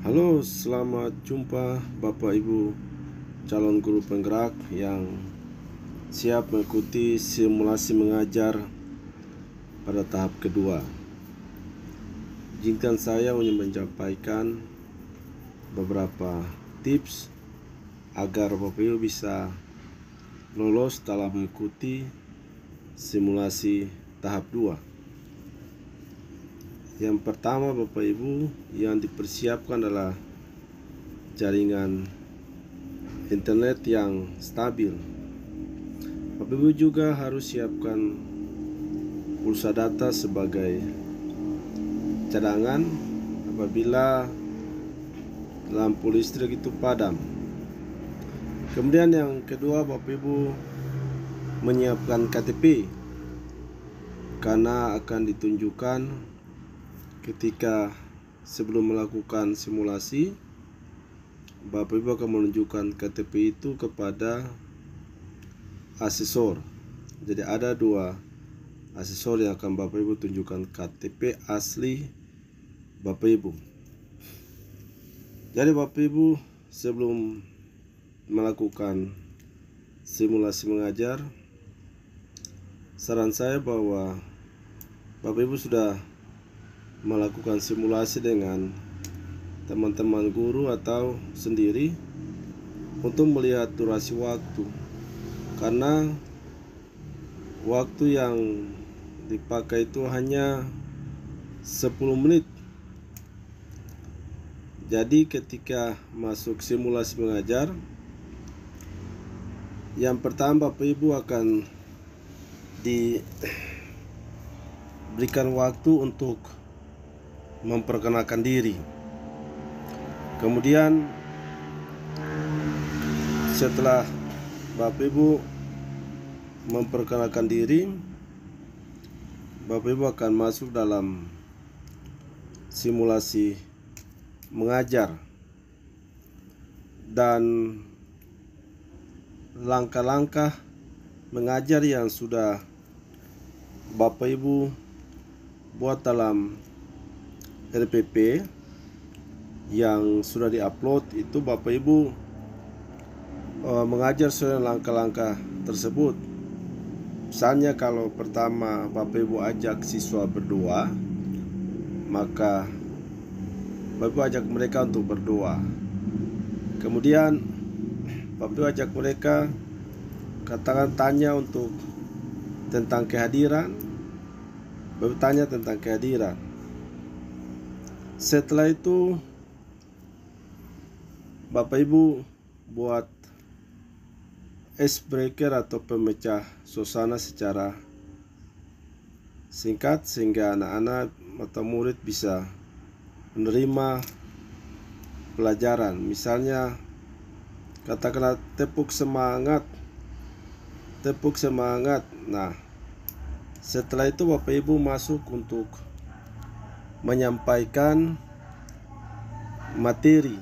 Halo, selamat jumpa Bapak Ibu calon guru penggerak yang siap mengikuti simulasi mengajar pada tahap kedua. Izinkan saya untuk menyampaikan beberapa tips agar Bapak Ibu bisa lolos dalam mengikuti simulasi tahap 2. Yang pertama, Bapak Ibu, yang dipersiapkan adalah jaringan internet yang stabil. Bapak Ibu juga harus siapkan pulsa data sebagai cadangan apabila lampu listrik itu padam. Kemudian yang kedua, Bapak Ibu menyiapkan KTP karena akan ditunjukkan ketika sebelum melakukan simulasi. Bapak Ibu akan menunjukkan KTP itu kepada asesor. Jadi ada dua asesor yang akan Bapak Ibu tunjukkan KTP asli Bapak Ibu. Jadi Bapak Ibu sebelum melakukan simulasi mengajar, saran saya bahwa Bapak Ibu sudah melakukan simulasi dengan teman-teman guru atau sendiri untuk melihat durasi waktu, karena waktu yang dipakai itu hanya 10 menit. Jadi ketika masuk simulasi mengajar, yang pertama Bapak Ibu akan diberikan waktu untuk memperkenalkan diri. Kemudian setelah Bapak Ibu memperkenalkan diri, Bapak Ibu akan masuk dalam simulasi mengajar, dan langkah-langkah mengajar yang sudah Bapak Ibu buat dalam RPP yang sudah diupload itu, Bapak Ibu mengajar sesuai langkah-langkah tersebut. Misalnya kalau pertama Bapak Ibu ajak siswa berdoa, maka Bapak Ibu ajak mereka untuk berdoa. Kemudian Bapak Ibu ajak mereka katakan tanya untuk tentang kehadiran. Bapak Ibu tanya tentang kehadiran. Setelah itu Bapak Ibu buat icebreaker atau pemecah suasana secara singkat sehingga anak-anak atau murid bisa menerima pelajaran. Misalnya katakanlah tepuk semangat. Nah, setelah itu Bapak Ibu masuk untuk menyampaikan materi.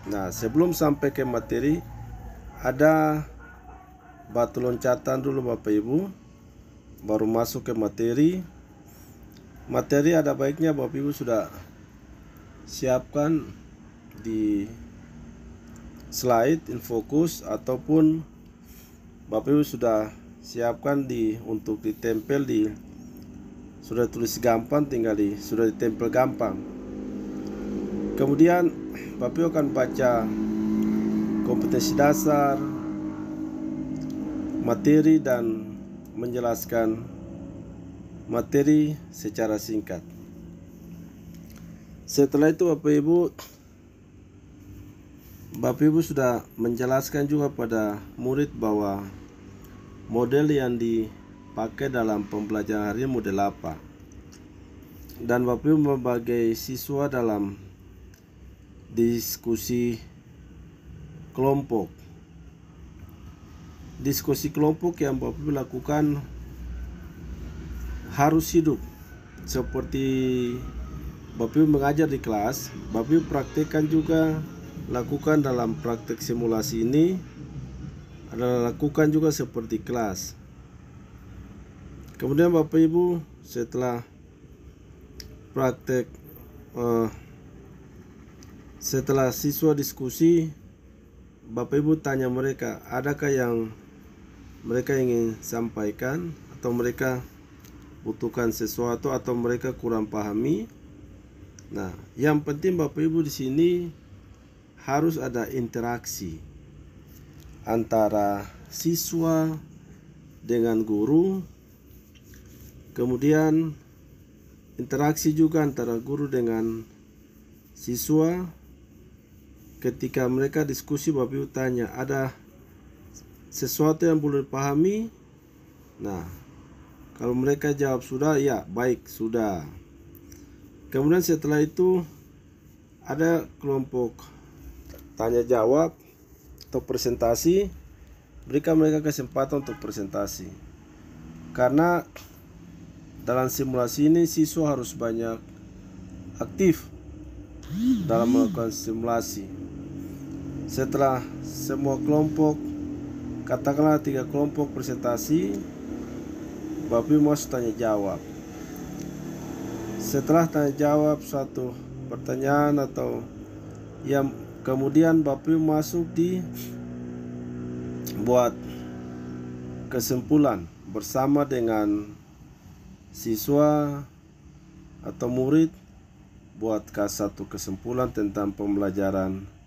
Nah, sebelum sampai ke materi, ada batu loncatan dulu Bapak Ibu, baru masuk ke materi. Materi ada baiknya Bapak Ibu sudah siapkan di slide infocus, ataupun Bapak Ibu sudah siapkan untuk ditempel sudah tulis gampang, tinggal sudah ditempel gampang. Kemudian Bapak Ibu akan baca kompetensi dasar, materi, dan menjelaskan materi secara singkat. Setelah itu Bapak Ibu sudah menjelaskan juga pada murid bahwa model yang dipakai dalam pembelajaran hari ini model apa, dan Bapak Ibu membagi siswa dalam diskusi kelompok. Diskusi kelompok yang Bapak Ibu lakukan harus hidup seperti Bapak Ibu mengajar di kelas. Bapak Ibu praktekkan juga, lakukan dalam praktek simulasi ini adalah lakukan juga seperti kelas. Kemudian Bapak Ibu setelah praktek Setelah siswa diskusi, Bapak Ibu tanya mereka, adakah yang mereka ingin sampaikan atau mereka butuhkan sesuatu atau mereka kurang pahami. Nah, yang penting Bapak Ibu di sini harus ada interaksi antara siswa dengan guru, kemudian interaksi juga antara guru dengan siswa. Ketika mereka diskusi, Bapak Ibu tanya, ada sesuatu yang belum dipahami? Nah, kalau mereka jawab sudah, ya baik, sudah. Kemudian setelah itu ada kelompok tanya jawab atau presentasi. Berikan mereka kesempatan untuk presentasi. Karena dalam simulasi ini siswa harus banyak aktif dalam melakukan simulasi. Setelah semua kelompok, katakanlah 3 kelompok presentasi, Bapak Ibu masuk tanya jawab. Setelah tanya jawab suatu pertanyaan atau yang kemudian Bapak Ibu masuk di buat kesimpulan bersama dengan siswa atau murid, buatkan satu kesimpulan tentang pembelajaran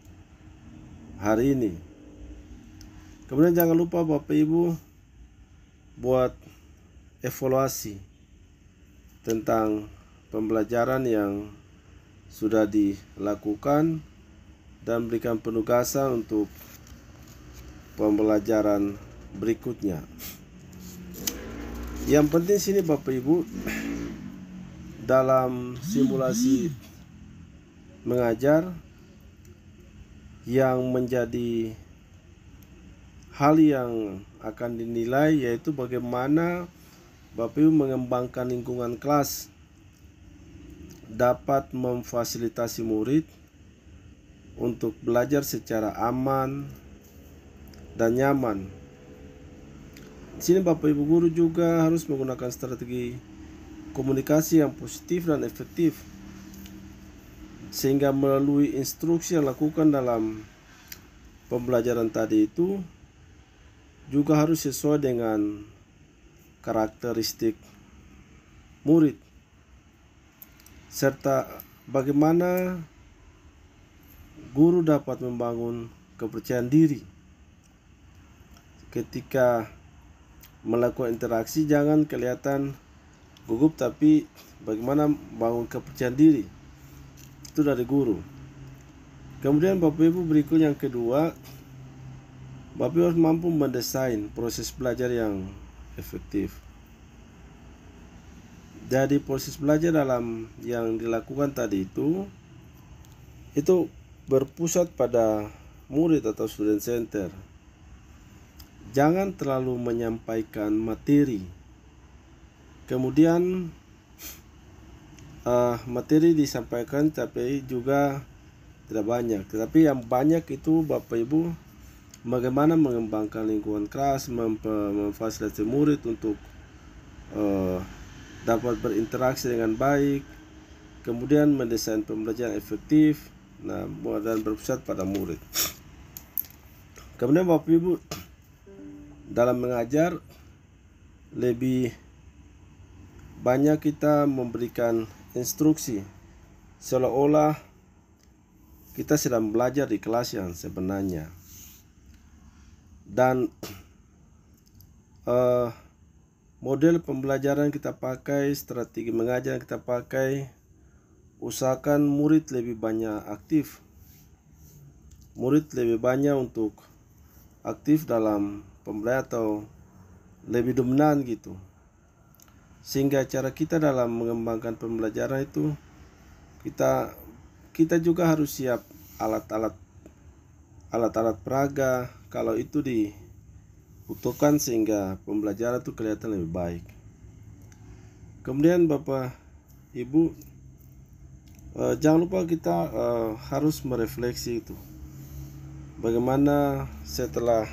hari ini. Kemudian jangan lupa Bapak Ibu buat evaluasi tentang pembelajaran yang sudah dilakukan dan berikan penugasan untuk pembelajaran berikutnya. Yang penting sini Bapak Ibu, dalam simulasi mengajar yang menjadi hal yang akan dinilai yaitu bagaimana Bapak Ibu mengembangkan lingkungan kelas, dapat memfasilitasi murid untuk belajar secara aman dan nyaman. Di sini Bapak Ibu guru juga harus menggunakan strategi komunikasi yang positif dan efektif, sehingga melalui instruksi yang dilakukan dalam pembelajaran tadi itu juga harus sesuai dengan karakteristik murid, serta bagaimana guru dapat membangun kepercayaan diri. Ketika melakukan interaksi jangan kelihatan gugup, tapi bagaimana bangun kepercayaan diri itu dari guru. Kemudian Bapak Ibu berikut yang kedua, Bapak Ibu harus mampu mendesain proses belajar yang efektif. Jadi proses belajar dalam yang dilakukan tadi itu berpusat pada murid atau student center. Jangan terlalu menyampaikan materi. Kemudian materi disampaikan tapi juga tidak banyak. Tetapi yang banyak itu Bapak Ibu bagaimana mengembangkan lingkungan kelas, memfasilitasi murid untuk dapat berinteraksi dengan baik, kemudian mendesain pembelajaran efektif, dan berpusat pada murid. Kemudian Bapak Ibu dalam mengajar lebih banyak kita memberikan instruksi seolah-olah kita sedang belajar di kelas yang sebenarnya. Dan model pembelajaran kita pakai, strategi mengajar yang kita pakai, usahakan murid lebih banyak aktif. Murid lebih banyak untuk aktif dalam pembelajaran atau lebih dominan gitu. Sehingga cara kita dalam mengembangkan pembelajaran itu kita juga harus siap alat-alat peraga kalau itu dibutuhkan sehingga pembelajaran itu kelihatan lebih baik. Kemudian Bapak Ibu jangan lupa kita harus merefleksi itu. Bagaimana setelah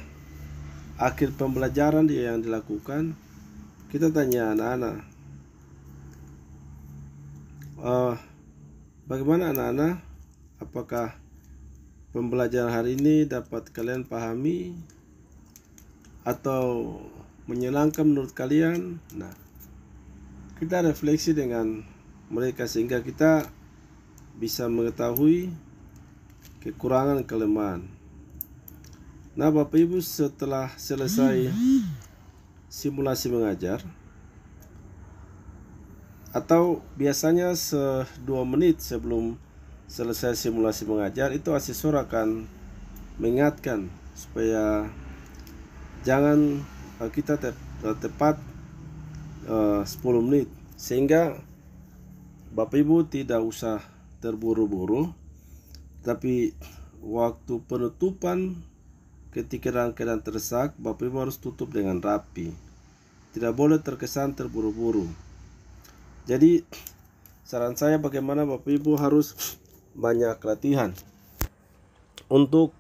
akhir pembelajaran yang dilakukan, kita tanya anak-anak, bagaimana anak-anak, apakah pembelajaran hari ini dapat kalian pahami atau menyenangkan menurut kalian. Nah, kita refleksi dengan mereka sehingga kita bisa mengetahui kekurangan kelemahan. Nah, Bapak Ibu, setelah selesai simulasi mengajar, atau biasanya 2 menit sebelum selesai simulasi mengajar, itu asesor akan mengingatkan supaya jangan kita tepat 10 menit, sehingga Bapak Ibu tidak usah terburu-buru, tapi waktu penutupan ketika rangkaian terdesak, Bapak Ibu harus tutup dengan rapi. Tidak boleh terkesan terburu-buru. Jadi saran saya bagaimana Bapak Ibu harus banyak latihan untuk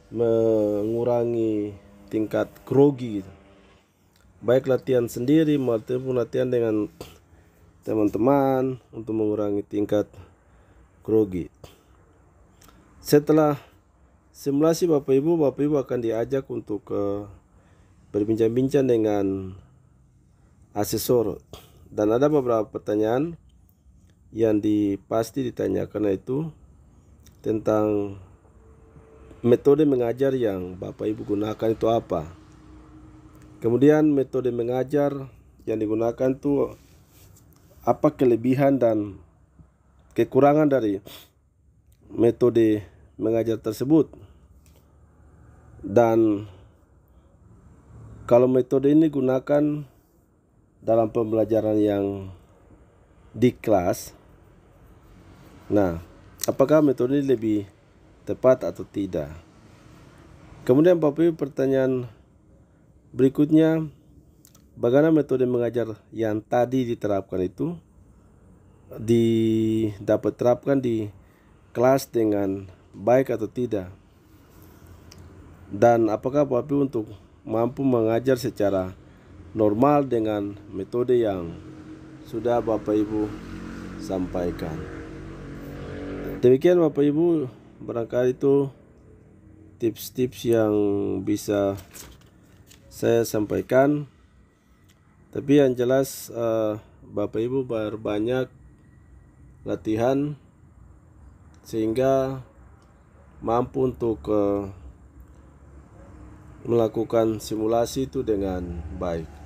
mengurangi tingkat grogi. Baik latihan sendiri maupun latihan dengan teman-teman untuk mengurangi tingkat grogi. Setelah simulasi Bapak Ibu akan diajak untuk berbincang-bincang dengan asesor, dan ada beberapa pertanyaan yang pasti ditanyakan, itu tentang metode mengajar yang Bapak Ibu gunakan itu apa. Kemudian metode mengajar yang digunakan itu apa kelebihan dan kekurangan dari metode mengajar tersebut. Dan kalau metode ini digunakan dalam pembelajaran yang di kelas, nah, apakah metode ini lebih tepat atau tidak? Kemudian Bapak Ibu, pertanyaan berikutnya, bagaimana metode mengajar yang tadi diterapkan itu dapat terapkan di kelas dengan baik atau tidak? Dan apakah Bapak Ibu untuk mampu mengajar secara normal dengan metode yang sudah Bapak Ibu sampaikan? Demikian Bapak Ibu, barangkali itu tips-tips yang bisa saya sampaikan. Tapi yang jelas Bapak Ibu berbanyak latihan sehingga mampu untuk melakukan simulasi itu dengan baik.